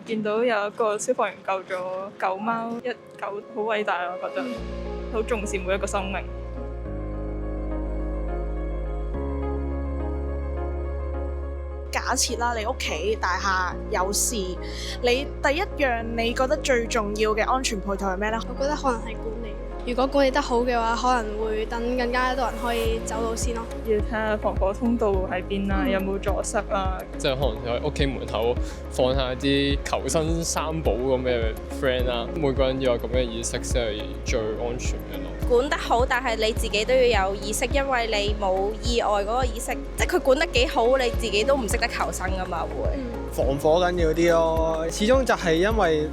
見到有一個消防員救咗狗貓一狗，好偉大啊！我覺得好重視每一個生命。假設啦，你屋企大廈有事，你第一樣你覺得最重要嘅安全配套係咩呢？我覺得可能係管理。如果管理得好嘅話，可能會等更加多人可以走到先咯。要睇下防火通道喺邊啦，有冇阻塞啊？即係可能喺屋企門口放下啲求生三寶咁嘅 friend 啦，每個人要有咁嘅意識先係最安全嘅咯。管得好，但係你自己都要有意識，因為你冇意外嗰個意識，即係佢管得幾好，你自己都唔識得求生噶嘛會。防火緊要啲咯，始終就係因為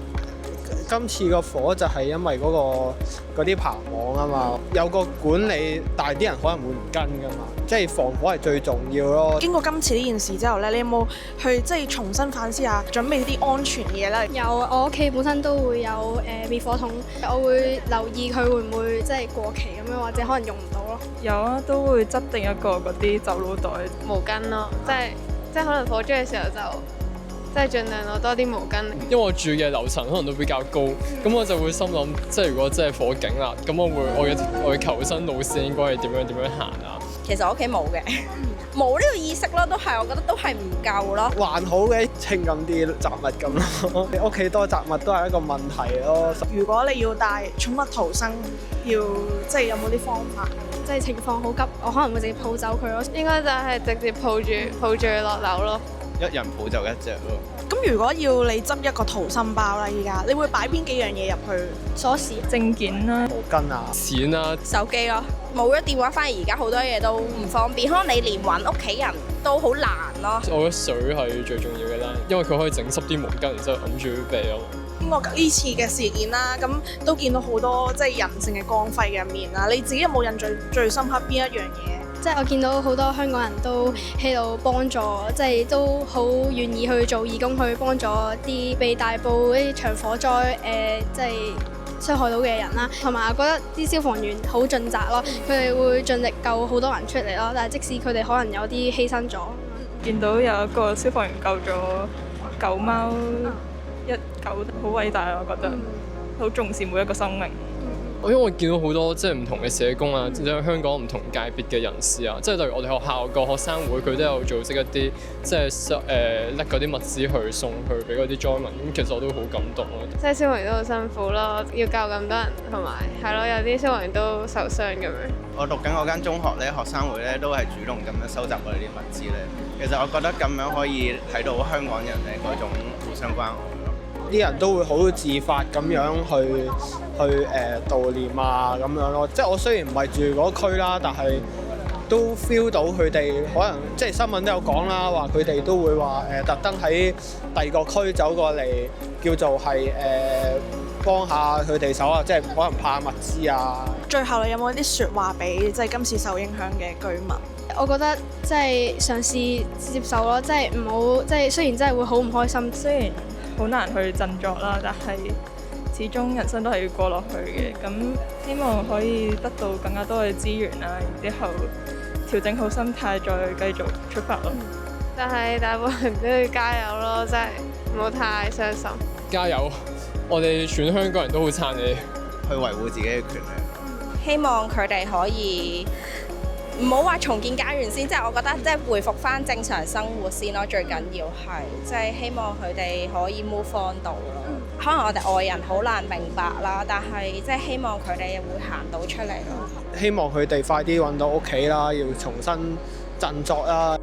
今次個火就係因為嗰啲棚網啊嘛，有個管理，但係啲人可能會唔跟噶嘛，即係防火係最重要咯。經過今次呢件事之後咧，你有冇去即係重新反思下，準備啲安全嘢咧？有，我屋企本身都會有滅火筒，我會留意佢會唔會即係過期咁樣，或者可能用唔到咯。有啊，都會執定一個嗰啲走佬袋、毛巾咯，即係可能火燭嘅時候就。即係盡量攞多啲毛巾。因為我住嘅樓層可能都比較高，咁我就會心諗，即係如果真係火警啦，咁我嘅求生路線應該係點樣行啊？其實我屋企冇嘅，冇呢個意識咯，我覺得都係唔夠咯。還好嘅，清咁啲雜物咁咯。你屋企多雜物都係一個問題咯。如果你要帶寵物逃生，即係有冇啲方法？即係情況好急，我可能會直接抱走佢咯。應該就係直接抱住佢落樓咯。一人抱就一隻咯。咁如果要你執一個逃生包啦，依家你會擺邊幾樣嘢入去？鎖匙、證件啦、毛巾啊、錢啊、手機咯。冇咗電話，反而而家好多嘢都唔方便，可能你連揾屋企人都好難咯。我覺得水係最重要嘅啦，因為佢可以整濕啲毛巾，然之後揞住鼻咯。經過呢次嘅事件啦，咁都見到好多即係人性嘅光輝嘅一面啦。你自己有冇印象最深刻邊一樣嘢？即係我見到好多香港人都喺度幫助，即係都好願意去做義工，去幫助啲被大埔啲場火災即係傷害到嘅人啦。同埋我覺得啲消防員好盡責咯，佢哋會盡力救好多人出嚟咯。但係即使佢哋可能有啲犧牲咗，見到有一個消防員救咗狗貓一狗，好偉大啊！我覺得好重視每一個生命。因為我見到好多即係唔同嘅社工啊，即係香港唔同界別嘅人士啊，即係例如我哋學校個學生會，佢都有組織一啲即係拎嗰啲物資去送去俾嗰啲災民，咁其實我都好感動咯。即係消防員都好辛苦咯，要救咁多人，同埋係咯，有啲消防員都受傷咁樣。我讀緊嗰間中學咧，學生會咧都係主動咁樣收集我哋啲物資咧。其實我覺得咁樣可以睇到香港人嘅嗰種互相關愛咯。啲人都會好自發咁樣去悼念啊咁樣咯，即係我雖然唔係住嗰區啦，但係都 feel 到佢哋可能即係新聞都有講啦，話佢哋都會話特登喺第二個區走過嚟，叫做係幫下佢哋手啊，即係可能派物資啊。最後你有冇一啲説話俾即係今次受影響嘅居民？我覺得即係嘗試接受咯，即係唔好即係雖然真係會好唔開心，雖然好難去振作啦，但係始終人生都係要過落去嘅。咁希望可以得到更加多嘅資源啦，然之後調整好心態，再繼續出發咯。但係大部分人都要加油咯，真係唔好太傷心。加油！我哋全香港人都好撐你，去維護自己嘅權利。希望佢哋可以唔好話重建家園先，即係我覺得即係回復翻正常生活先咯。最緊要係即係希望佢哋可以 move on 到咯。可能我哋外人好難明白啦，但係即係希望佢哋會行到出嚟咯。希望佢哋快啲揾到屋企啦，要重新振作啦。